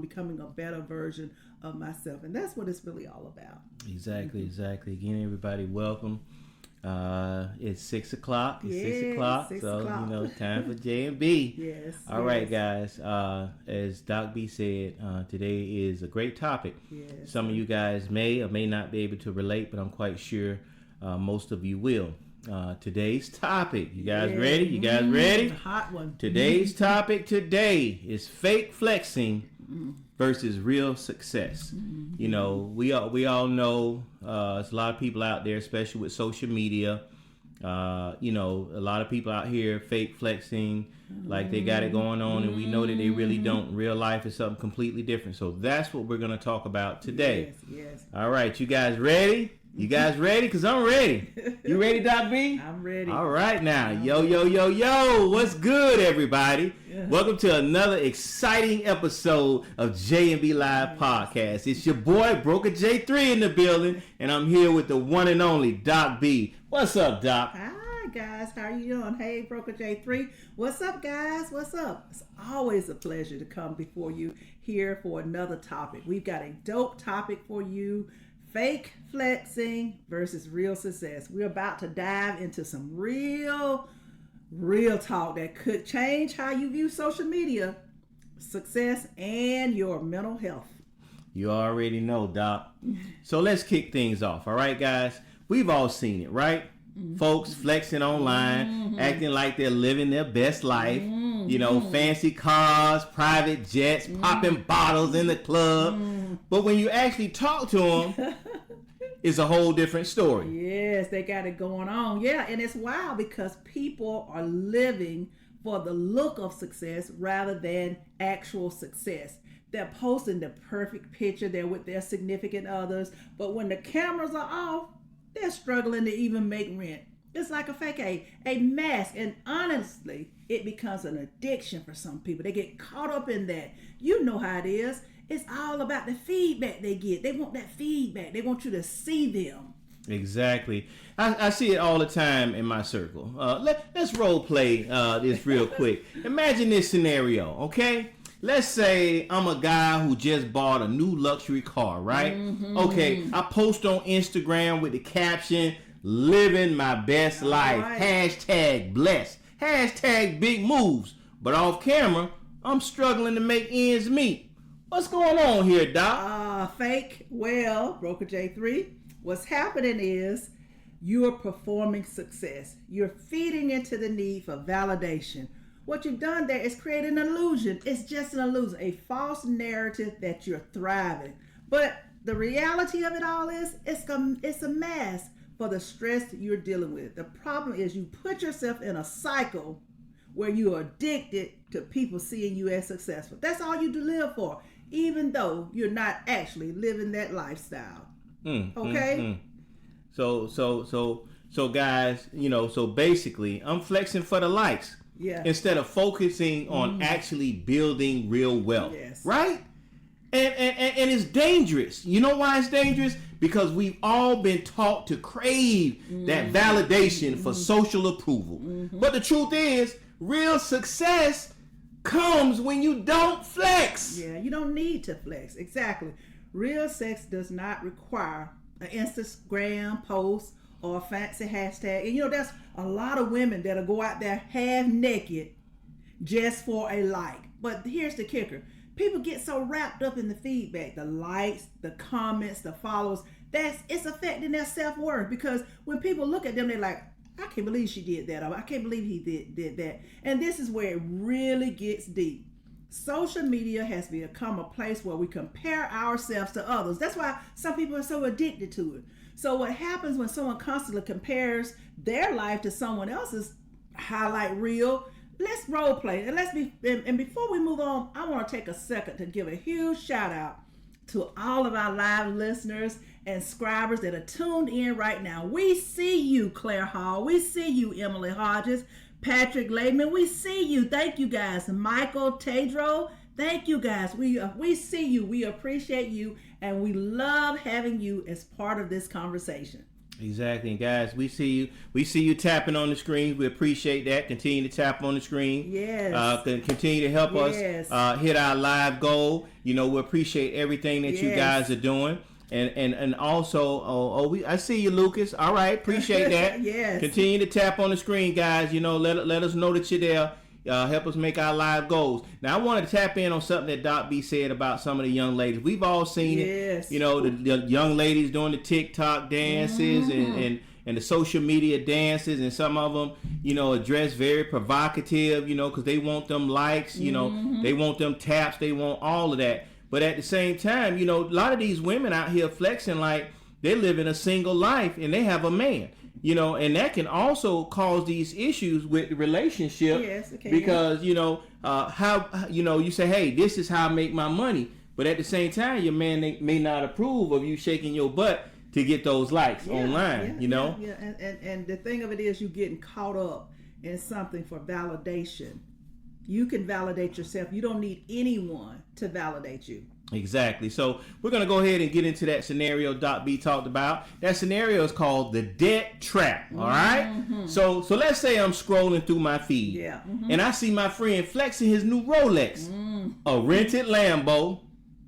becoming a better version of myself. And that's what it's really all about. Exactly. Again, everybody, welcome. It's 6 o'clock. It's 6 o'clock. 6 so, o'clock. Time for J&B. Yes. All right, guys. As Doc B said, today is a great topic. Yes. Some of you guys may or may not be able to relate, but I'm quite sure most of you will. Today's topic. You guys ready? You guys ready? Hot one. Today's topic today is fake flexing versus real success. We all know there's a lot of people out there, especially with social media. A lot of people out here fake flexing like they got it going on, and we know that they really don't. Real life is something completely different. So that's what we're going to talk about today. Yes. All right, you guys ready? You guys ready? Because I'm ready. You ready, Doc B? I'm ready. All right now. Yo. What's good, everybody? Yeah. Welcome to another exciting episode of J&B Live Podcast. It's your boy, Broker J3 in the building, and I'm here with the one and only Doc B. What's up, Doc? Hi, guys. How are you doing? Hey, Broker J3. What's up, guys? What's up? It's always a pleasure to come before you here for another topic. We've got a dope topic for you. Fake flexing versus real success. We're about to dive into some real talk that could change how you view social media, success, and your mental health. You already know, Doc. So let's kick things off. All right, guys. We've all seen it, right? Folks flexing online, acting like they're living their best life. Fancy cars, private jets, popping bottles in the club. But when you actually talk to them, it's a whole different story. Yes, they got it going on. Yeah, and it's wild because people are living for the look of success rather than actual success. They're posting the perfect picture. They're with their significant others. But when the cameras are off, they're struggling to even make rent. It's like a fake a mask. And honestly, it becomes an addiction for some people. They get caught up in that. You know how it is. It's all about the feedback they get. They want that feedback. They want you to see them. Exactly. I see it all the time in my circle. Let's role play this real quick. Imagine this scenario, okay? Let's say I'm a guy who just bought a new luxury car, right? Okay, I post on Instagram with the caption, living my best life. Right. Hashtag blessed. Hashtag big moves. But off camera, I'm struggling to make ends meet. What's going on here, Doc? Fake. Well, Broker J3, what's happening is you're performing success. You're feeding into the need for validation. What you've done there is create an illusion. It's just an illusion, a false narrative that you're thriving. But the reality of it all is it's a mask for the stress that you're dealing with. The problem is you put yourself in a cycle where you're addicted to people seeing you as successful. That's all you live for, even though you're not actually living that lifestyle. Okay? So guys, so basically I'm flexing for the likes. Yeah. Instead of focusing on actually building real wealth. Yes. Right? And it's dangerous. You know why it's dangerous? Because we've all been taught to crave that validation for social approval. But the truth is, real success comes when you don't flex. Yeah, you don't need to flex. Exactly. Real sex does not require an Instagram post or a fancy hashtag. And there's a lot of women that'll go out there half naked just for a like. But here's the kicker. People get so wrapped up in the feedback, the likes, the comments, the follows, it's affecting their self-worth. Because when people look at them, they're like, I can't believe she did that. Or I can't believe he did that. And this is where it really gets deep. Social media has become a place where we compare ourselves to others. That's why some people are so addicted to it. So what happens when someone constantly compares their life to someone else's highlight reel? Let's role play. And before we move on, I want to take a second to give a huge shout out to all of our live listeners and subscribers that are tuned in right now. We see you, Claire Hall. We see you, Emily Hodges, Patrick Laidman. We see you. Thank you, guys. Michael Tedro. Thank you, guys. We see you. We appreciate you, and we love having you as part of this conversation. Exactly, and guys. We see you. We see you tapping on the screen. We appreciate that. Continue to tap on the screen. Yes. Continue to help Yes. us hit our live goal. You know, we appreciate everything that you Yes. guys are doing. And also, I see you, Lucas. All right, appreciate that. Yes. Continue to tap on the screen, guys. You know, let us know that you're there. Help us make our live goals. Now, I wanted to tap in on something that Doc B said about some of the young ladies. We've all seen Yes. it. You know, the young ladies doing the TikTok dances and the social media dances, and some of them, you know, are dressed very provocative, you know, because they want them likes, you know, they want them taps, they want all of that. But at the same time, you know, a lot of these women out here flexing like they're living a single life and they have a man. You know, and that can also cause these issues with the relationship. Yes, okay, because, you know, how, you know, you say, hey, this is how I make my money. But at the same time, your man may not approve of you shaking your butt to get those likes online, you know? Yeah. And the thing of it is, you getting caught up in something for validation. You can validate yourself. You don't need anyone to validate you. Exactly. So we're going to go ahead and get into that scenario Doc B talked about. That scenario is called the debt trap. All right. So let's say I'm scrolling through my feed. Yeah. And I see my friend flexing his new Rolex, a rented Lambo,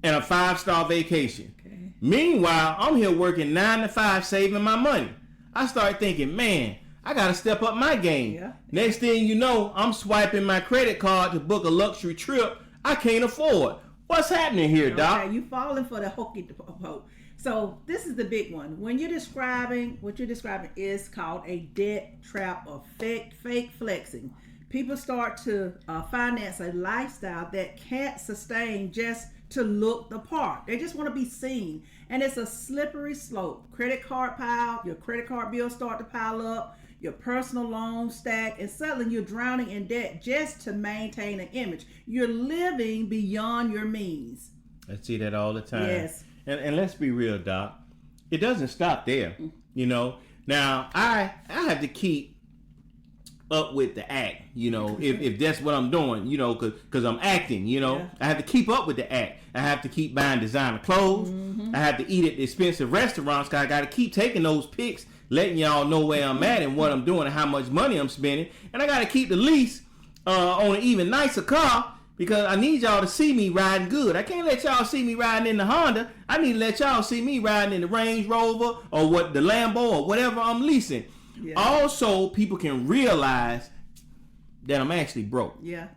and a 5-star vacation. Okay. Meanwhile, I'm here working 9 to 5 saving my money. I start thinking, man, I got to step up my game. Yeah. Next thing you know, I'm swiping my credit card to book a luxury trip I can't afford. What's happening here, Doc? Okay, you falling for the hokey pokey. So this is the big one. When you're describing, what you're describing is called a debt trap or fake flexing. People start to finance a lifestyle that can't sustain just to look the part. They just want to be seen. And it's a slippery slope. Credit card pile, your credit card bills start to pile up, your personal loan stack, and suddenly you're drowning in debt just to maintain an image. You're living beyond your means. I see that all the time. Yes. And let's be real, Doc. It doesn't stop there. You know. Now I have to keep up with the act. You know, if that's what I'm doing. You know, because I'm acting. You know, I have to keep up with the act. I have to keep buying designer clothes. I have to eat at expensive restaurants. Cause I got to keep taking those pics, letting y'all know where I'm at and what I'm doing and how much money I'm spending. And I got to keep the lease on an even nicer car because I need y'all to see me riding good. I can't let y'all see me riding in the Honda. I need to let y'all see me riding in the Range Rover or the Lambo or whatever I'm leasing. Yeah. Also, people can realize that I'm actually broke. Yeah.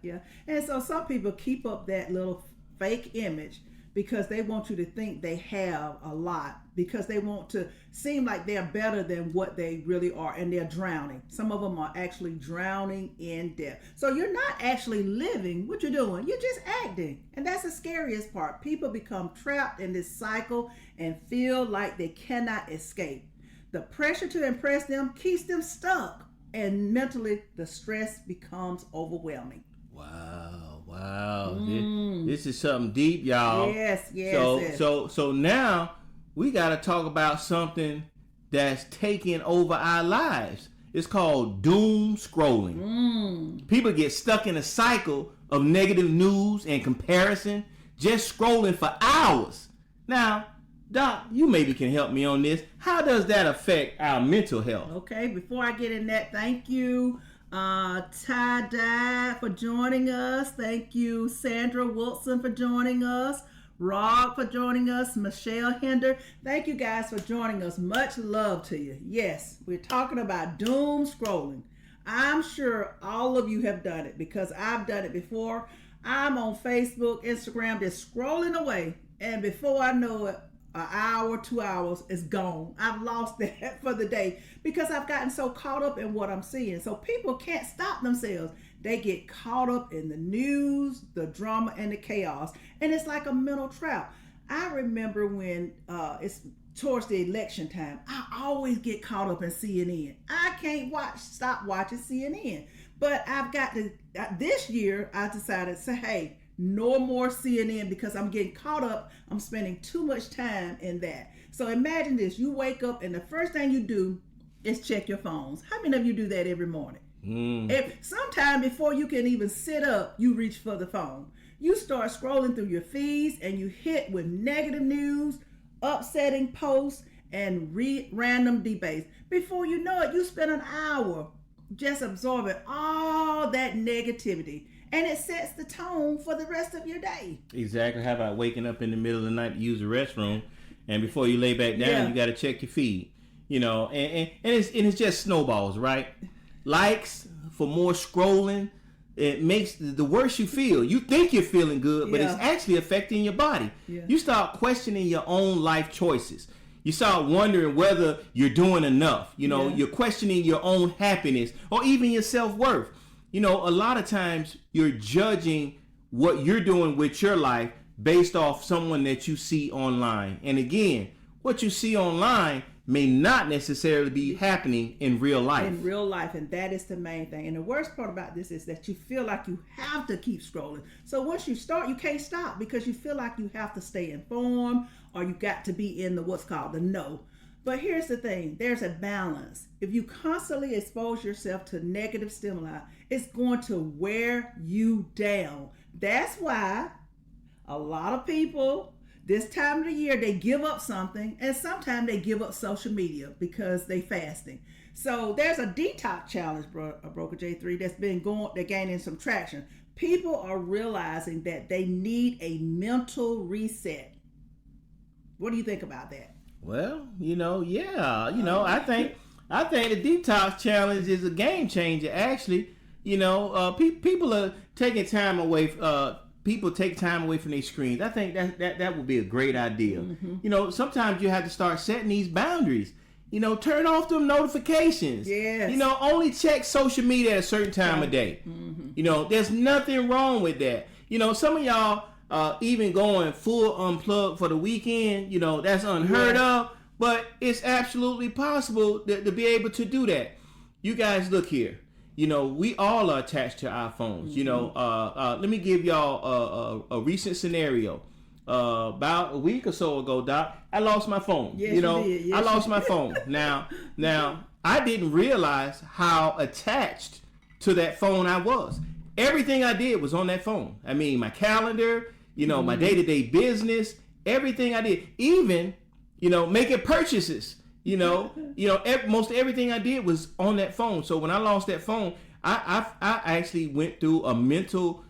And so some people keep up that little fake image because they want you to think they have a lot, because they want to seem like they're better than what they really are, and they're drowning. Some of them are actually drowning in debt. So you're not actually living what you're doing. You're just acting. And that's the scariest part. People become trapped in this cycle and feel like they cannot escape. The pressure to impress them keeps them stuck, and mentally the stress becomes overwhelming. Wow. This is something deep, y'all. Yes. So now we got to talk about something that's taking over our lives. It's called doom scrolling. People get stuck in a cycle of negative news and comparison, just scrolling for hours. Now, Doc, you maybe can help me on this. How does that affect our mental health? Okay, before I get in that, thank you, Ty-Dye, for joining us. Thank you, Sandra Wilson, for joining us. Rob for joining us. Michelle Hinder. Thank you guys for joining us. Much love to you. Yes, we're talking about doom scrolling. I'm sure all of you have done it because I've done it before. I'm on Facebook, Instagram, just scrolling away. And before I know it, an hour, 2 hours is gone. I've lost that for the day because I've gotten so caught up in what I'm seeing. So people can't stop themselves. They get caught up in the news, the drama, and the chaos. And it's like a mental trap. I remember when it's towards the election time, I always get caught up in CNN. I can't stop watching CNN. But I've got to, this year, I decided to say, hey, no more CNN because I'm getting caught up. I'm spending too much time in that. So imagine this. You wake up and the first thing you do is check your phones. How many of you do that every morning? Sometime before you can even sit up, you reach for the phone. You start scrolling through your feeds and you hit with negative news, upsetting posts, and random debates. Before you know it, you spend an hour just absorbing all that negativity, and it sets the tone for the rest of your day. Exactly. How about waking up in the middle of the night to use the restroom, and before you lay back down, you got to check your feed. You know, and it's just snowballs, right? Likes for more scrolling. It makes the worse you feel. You think you're feeling good, but it's actually affecting your body. Yeah. You start questioning your own life choices. You start wondering whether you're doing enough. You know, you're questioning your own happiness or even your self-worth. You know, a lot of times you're judging what you're doing with your life based off someone that you see online. And again, what you see online may not necessarily be happening in real life. In real life, and that is the main thing. And the worst part about this is that you feel like you have to keep scrolling. So once you start, you can't stop because you feel like you have to stay informed or you got to be in the what's called the know. But here's the thing, there's a balance. If you constantly expose yourself to negative stimuli, it's going to wear you down. That's why a lot of people this time of the year, they give up something, and sometimes they give up social media because they fasting. So there's a detox challenge, Broker J3, they're gaining some traction. People are realizing that they need a mental reset. What do you think about that? Well, I think the detox challenge is a game changer. Actually, people are taking time away. People take time away from their screens. I think that would be a great idea. Mm-hmm. Sometimes you have to start setting these boundaries. Turn off them notifications. Yes. Only check social media at a certain time of day. Mm-hmm. There's nothing wrong with that. Some of y'all even going full unplugged for the weekend. That's unheard of, but it's absolutely possible to be able to do that. You guys, look here. We all are attached to our phones. Mm-hmm. Let me give y'all a recent scenario. About a week or so ago, Doc, I lost my phone. Yes, you did. Yes, I lost my phone. Now, I didn't realize how attached to that phone I was. Everything I did was on that phone. I mean, my calendar, mm-hmm. my day-to-day business, everything I did, even, making purchases. Most everything I did was on that phone. So when I lost that phone, I actually went through a mental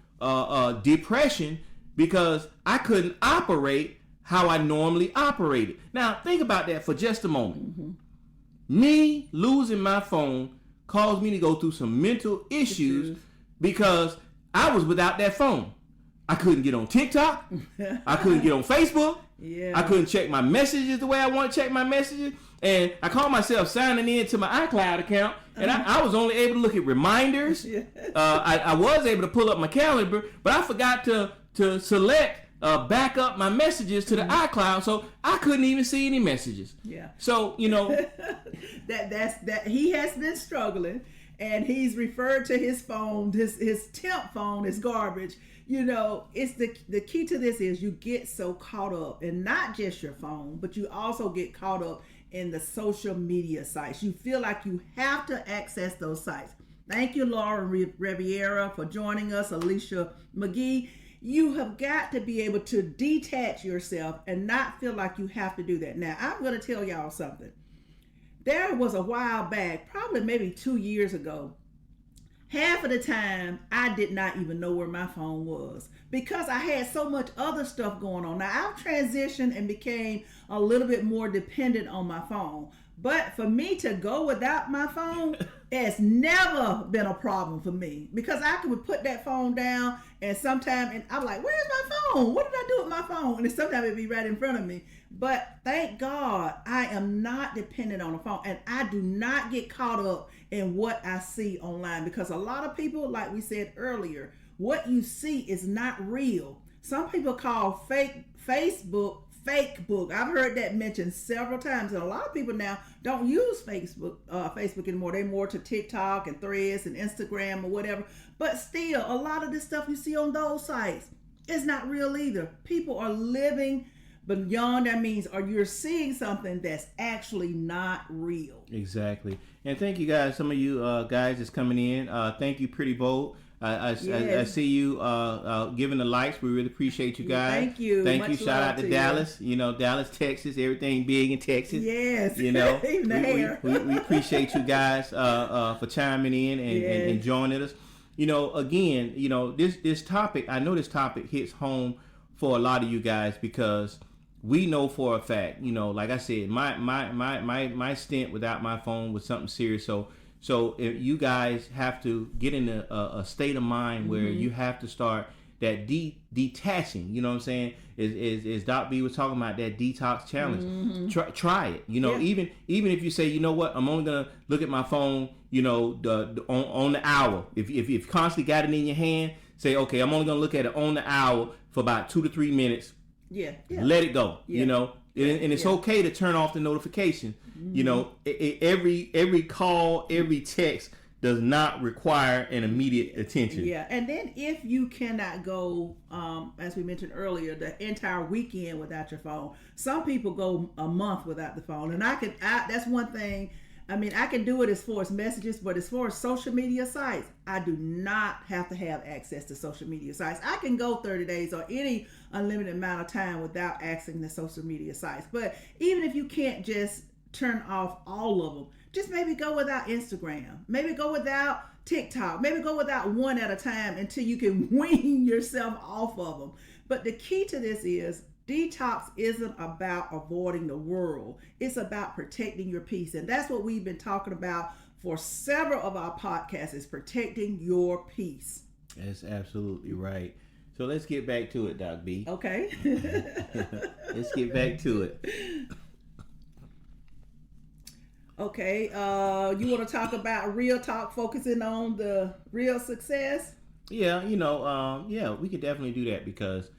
depression because I couldn't operate how I normally operated. Now, think about that for just a moment. Mm-hmm. Me losing my phone caused me to go through some mental issues because I was without that phone. I couldn't get on TikTok. I couldn't get on Facebook. Yeah. I couldn't check my messages the way I want to check my messages. And I called myself signing in to my iCloud account, and I was only able to look at reminders. Yeah. I was able to pull up my calendar, but I forgot to select back up my messages to the iCloud, so I couldn't even see any messages. Yeah. So that he has been struggling, and he's referred to his phone, his temp phone, as garbage. It's the key to this is you get so caught up in not just your phone, but you also get caught up in the social media sites. You feel like you have to access those sites. Thank you, Laura Riviera, for joining us. Alicia McGee, you have got to be able to detach yourself and not feel like you have to do that. Now, I'm going to tell y'all something. There was a while back, probably maybe 2 years ago, half of the time I did not even know where my phone was because I had so much other stuff going on. Now, I've transitioned and became a little bit more dependent on my phone. But for me to go without my phone, it's never been a problem for me because I could put that phone down and I'm like, where's my phone? What did I do with my phone? And sometimes it'd be right in front of me. But thank God I am not dependent on a phone, and I do not get caught up in what I see online because a lot of people, like we said earlier, what you see is not real. Some people call Facebook fake book. I've heard that mentioned several times, and a lot of people now don't use Facebook anymore. They're more to TikTok and Threads and Instagram or whatever. But still, a lot of the stuff you see on those sites is not real either. People are living beyond their means, or you're seeing something that's actually not real. Exactly. And thank you guys. Some of you guys that's coming in. Thank you, Pretty Bold. I Yes. see you giving the likes. We really appreciate you guys. Thank you. Thank Much you. Shout love out to you. Dallas. You know, Dallas, Texas. Everything big in Texas. Yes. You know, Even the hair. we appreciate you guys for chiming in and joining us. You know, again, you know, this topic, I know this topic hits home for a lot of you guys because we know for a fact, you know, like I said, my stint without my phone was something serious. So if you guys have to get in a state of mind where you have to start that detaching, you know what I'm saying? Is Doc B was talking about that detox challenge. Try it. You know, even if you say, you know what, I'm only gonna look at my phone, you know, on the hour. If you've constantly got it in your hand, say, okay, I'm only gonna look at it on the hour for about 2 to 3 minutes. Yeah. Let it go. You know, and it's okay to turn off the notification. You know, every call, every text does not require an immediate attention. Yeah, and then if you cannot go, as we mentioned earlier, the entire weekend without your phone. Some people go a month without the phone, and that's one thing. I mean, I can do it as far as messages, but as far as social media sites, I do not have to have access to social media sites. I can go 30 days or any unlimited amount of time without accessing the social media sites. But even if you can't just turn off all of them, just maybe go without Instagram, maybe go without TikTok, maybe go without one at a time until you can wean yourself off of them. But the key to this is detox isn't about avoiding the world. It's about protecting your peace. And that's what we've been talking about for several of our podcasts, is protecting your peace. That's absolutely right. So let's get back to it, Doc B. Okay. Let's get back to it. Okay, you want to talk about real talk, focusing on the real success? Yeah, you know, yeah, we could definitely do that because,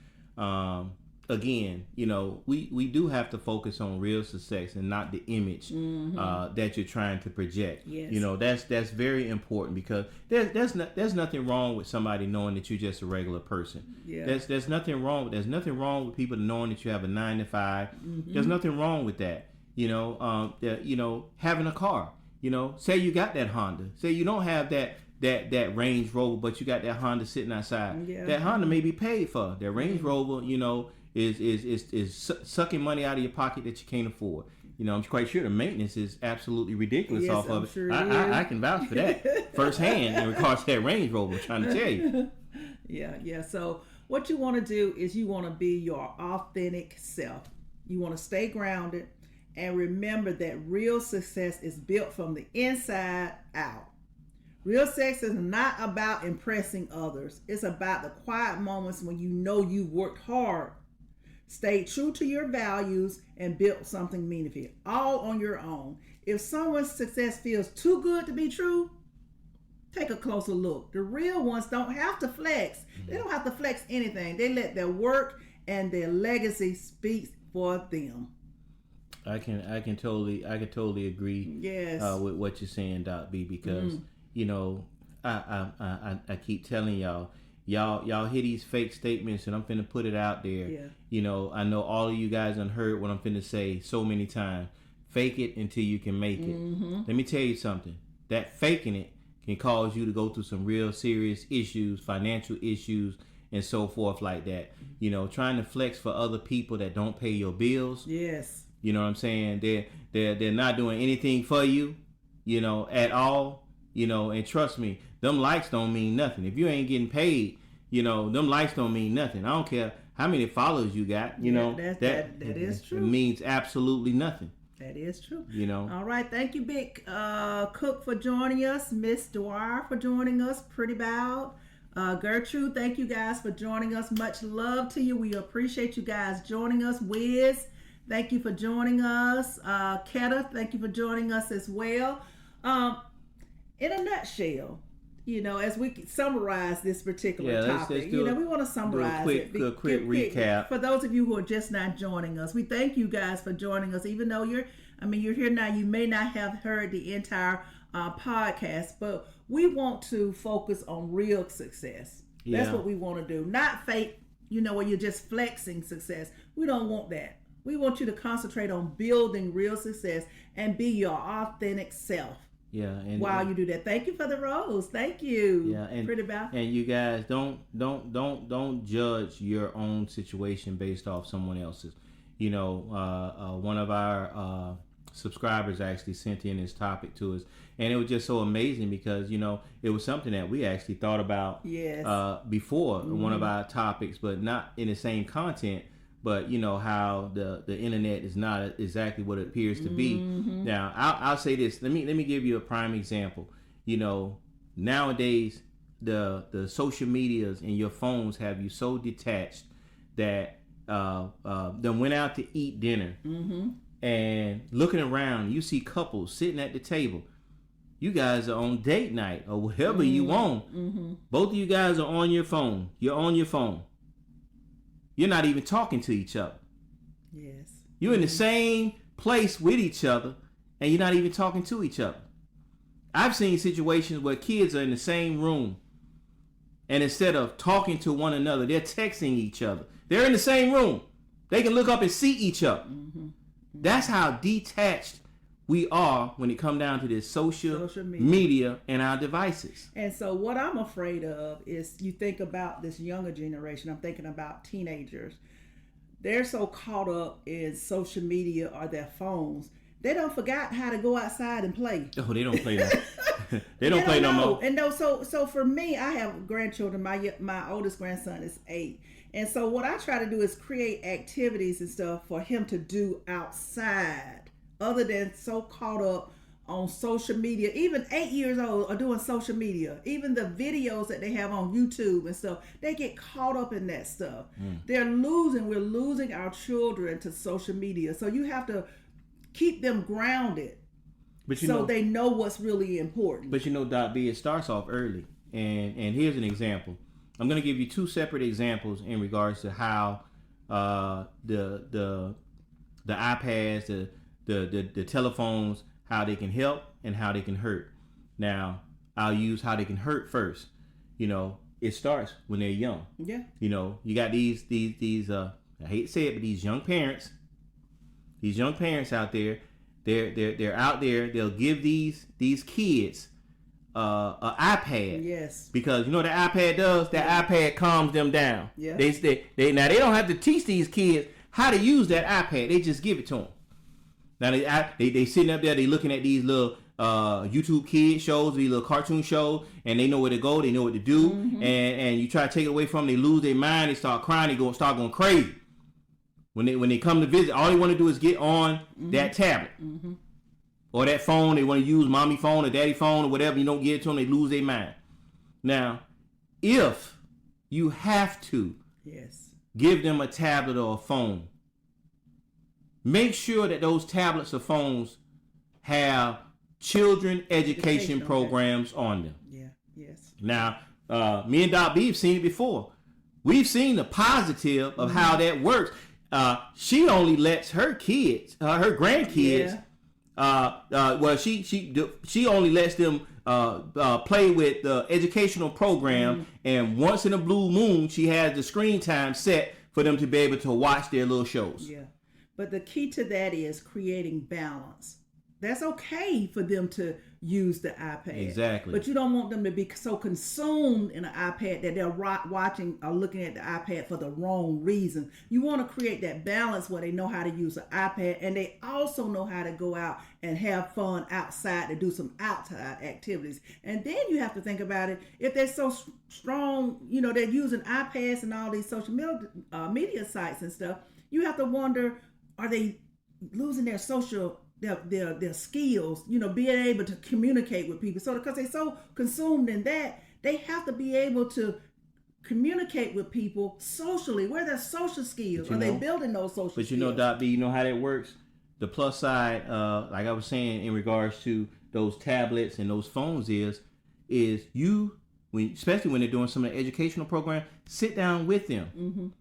again, you know, we do have to focus on real success and not the image that you're trying to project. Yes. You know, that's very important because there's nothing wrong with somebody knowing that you're just a regular person. Yeah. There's nothing wrong with people knowing that you have a 9 to 5. There's nothing wrong with that. You know, having a car. You know, say you got that Honda. Say you don't have that Range Rover, but you got that Honda sitting outside. Yeah. That Honda may be paid for. That Range Rover, you know, is sucking money out of your pocket that you can't afford. You know, I'm quite sure the maintenance is absolutely ridiculous Yes, off I'm of it. sure I can vouch for that firsthand in regards to that Range Rover. I'm trying to tell you. Yeah. So what you want to do is you want to be your authentic self. You want to stay grounded. And remember that real success is built from the inside out. Real success is not about impressing others. It's about the quiet moments when you know you worked hard, stayed true to your values, and built something meaningful, all on your own. If someone's success feels too good to be true, take a closer look. The real ones don't have to flex. They don't have to flex anything. They let their work and their legacy speak for them. I can totally agree. Yes. With what you're saying, Doc B, because you know I keep telling y'all hear these fake statements, and I'm finna put it out there. Yeah. You know, I know all of you guys done heard what I'm finna say so many times. Fake it until you can make it. Let me tell you something. That faking it can cause you to go through some real serious issues, financial issues, and so forth like that. You know, trying to flex for other people that don't pay your bills. Yes. You know what I'm saying? They're not doing anything for you, you know, at all. You know, and trust me, them likes don't mean nothing. If you ain't getting paid, you know, them likes don't mean nothing. I don't care how many followers you got, you know. That is true. It means absolutely nothing. That is true. You know. All right. Thank you, Big Cook, for joining us. Miss Dwyer for joining us. Pretty Bow. Gertrude, thank you guys for joining us. Much love to you. We appreciate you guys joining us. Wiz, thank you for joining us. Keta, thank you for joining us as well. In a nutshell, you know, as we summarize this particular topic, let's you know, we want to summarize a quick recap. For those of you who are just not joining us, we thank you guys for joining us. Even though you're here now, you may not have heard the entire podcast, but we want to focus on real success. That's what we want to do. Not fake, you know, where you're just flexing success. We don't want that. We want you to concentrate on building real success and be your authentic self. Yeah, and while you do that. Thank you for the rose. Thank you. Yeah, and Pretty Bell. And you guys don't judge your own situation based off someone else's. You know, one of our subscribers actually sent in this topic to us, and it was just so amazing because, you know, it was something that we actually thought about Yes. Before one of our topics, but not in the same content. But you know how the internet is not exactly what it appears to be. Now, I'll say this. Let me give you a prime example. You know, nowadays the social medias and your phones have you so detached that them went out to eat dinner and looking around, you see couples sitting at the table. You guys are on date night or whatever you want. Both of you guys are on your phone. You're on your phone. You're not even talking to each other. Yes. You're in the same place with each other, and you're not even talking to each other. I've seen situations where kids are in the same room, and instead of talking to one another, they're texting each other. They're in the same room. They can look up and see each other. That's how detached we are when it comes down to this social media and our devices. And so what I'm afraid of is, you think about this younger generation. I'm thinking about teenagers. They're so caught up in social media or their phones, they don't forgot how to go outside and play. Oh, they don't play that. They don't play no more. And no, so for me, I have grandchildren. My oldest grandson is 8. And so what I try to do is create activities and stuff for him to do outside, other than so caught up on social media. Even 8 years old are doing social media. Even the videos that they have on YouTube and stuff, they get caught up in that stuff. We're losing our children to social media. So you have to keep them grounded, but so they know what's really important. But you know, Doc B, it starts off early. And here's an example. I'm going to give you 2 separate examples in regards to how the iPads, the telephones, how they can help and how they can hurt. Now, I'll use how they can hurt first. You know, it starts when they're young. Yeah. You know, you got these I hate to say it, but these young parents out there, they're out there. They'll give these kids an iPad. Yes. Because you know what the iPad does? That iPad calms them down. Yeah. They now they don't have to teach these kids how to use that iPad. They just give it to them. Now they sitting up there, they looking at these little YouTube kid shows, these little cartoon shows, and they know where to go, they know what to do, and you try to take it away from them, they lose their mind, they start crying, they start going crazy. When they come to visit, all they want to do is get on that tablet or that phone. They want to use mommy phone or daddy phone or whatever. You don't give it to them, they lose their mind. Now, if you have to give them a tablet or a phone, make sure that those tablets or phones have children education programs on them. Yeah. Yes. Now, me and Doc B have seen it before. We've seen the positive of how that works. She only lets her kids, her grandkids, she only lets them play with the educational program, and once in a blue moon, she has the screen time set for them to be able to watch their little shows. Yeah, but the key to that is creating balance. That's okay for them to use the iPad. Exactly. But you don't want them to be so consumed in an iPad that they're watching or looking at the iPad for the wrong reason. You want to create that balance where they know how to use an iPad, and they also know how to go out and have fun outside to do some outside activities. And then you have to think about it. If they're so strong, you know, they're using iPads and all these social media sites and stuff, you have to wonder, are they losing their social their skills, you know, being able to communicate with people? So because they're so consumed in that, they have to be able to communicate with people socially. Where are their social skills? Are they building those social skills? But you know, Doc B, you know how that works? The plus side, like I was saying in regards to those tablets and those phones is you, especially when they're doing some of the educational program, sit down with them.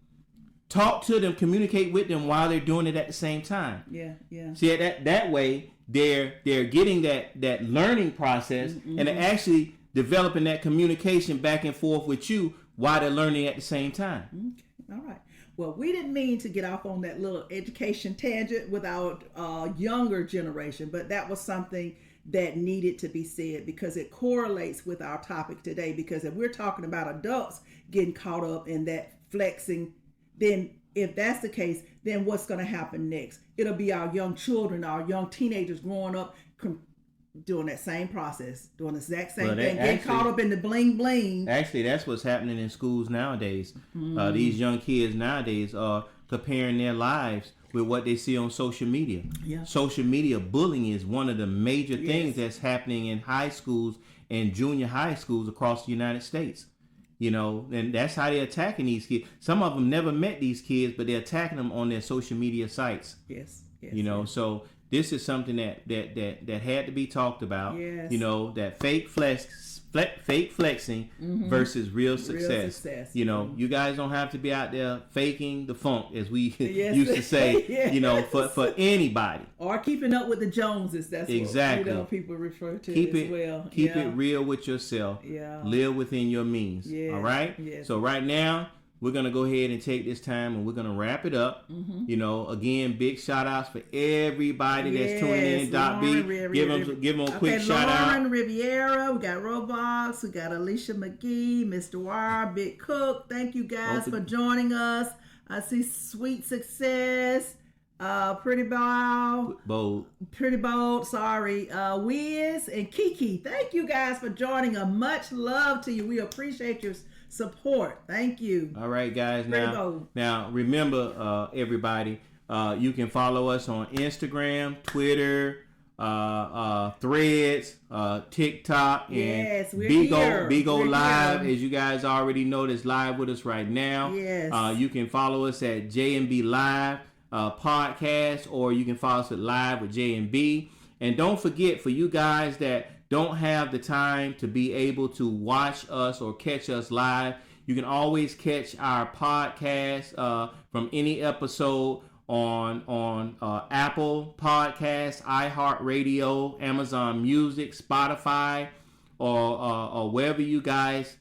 Talk to them, communicate with them while they're doing it at the same time. Yeah. See, that way they're getting that learning process, and they're actually developing that communication back and forth with you while they're learning at the same time. Okay. All right. Well, we didn't mean to get off on that little education tangent with our younger generation, but that was something that needed to be said because it correlates with our topic today. Because if we're talking about adults getting caught up in that flexing, then if that's the case, then what's going to happen next? It'll be our young children, our young teenagers growing up doing that same process, doing the exact same thing, getting caught up in the bling bling. Actually, that's what's happening in schools nowadays. These young kids nowadays are comparing their lives with what they see on social media. Yeah. Social media bullying is one of the major things that's happening in high schools and junior high schools across the United States. You know, and that's how they're attacking these kids. Some of them never met these kids, but they're attacking them on their social media sites. Yes. You know, so this is something that had to be talked about. Yes. You know, that fake flexing versus real success. You know, you guys don't have to be out there faking the funk, as we used to say. You know, for anybody. Or keeping up with the Joneses. That's exactly what people refer to keep as it, well. Keep it real with yourself. Yeah. Live within your means. Yeah. All right. Yes. So right now, we're going to go ahead and take this time and we're going to wrap it up. You know, again, big shout outs for everybody that's tuning in. Doc B, give them a quick shout out. Lauren Riviera, we got Roblox, we got Alicia McGee, Mr. Wire, Big Cook. Thank you guys for joining us. I see Sweet Success, Pretty Bold, sorry, Wiz and Kiki. Thank you guys for joining us. Much love to you. We appreciate your support. Thank you. All right, guys. Now remember, everybody, you can follow us on Instagram, Twitter, Threads, TikTok, and Bigo Live. As you guys already know, that's live with us right now. Yes. You can follow us at JMB Live podcast, or you can follow us at Live with JMB. And don't forget, for you guys that don't have the time to be able to watch us or catch us live, you can always catch our podcast from any episode on Apple Podcasts, iHeartRadio, Amazon Music, Spotify, or wherever you guys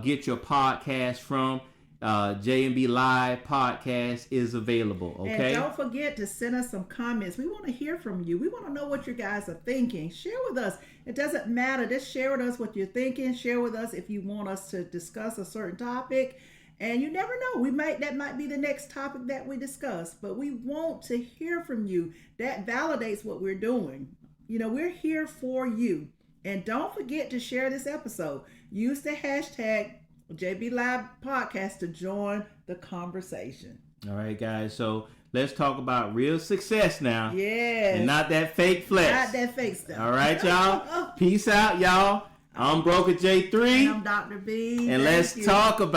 get your podcast from. JMB Live podcast is available. Okay. And don't forget to send us some comments. We want to hear from you. We want to know what you guys are thinking. Share with us. It doesn't matter. Just share with us what you're thinking. Share with us if you want us to discuss a certain topic. And you never know. That might be the next topic that we discuss. But we want to hear from you. That validates what we're doing. You know, we're here for you. And don't forget to share this episode. Use the hashtag JB Live Podcast to join the conversation. All right, guys. So let's talk about real success now. Yes. And not that fake flex. Not that fake stuff. All right, y'all. Peace out, y'all. I'm Broker J3. And I'm Dr. B. And let's talk about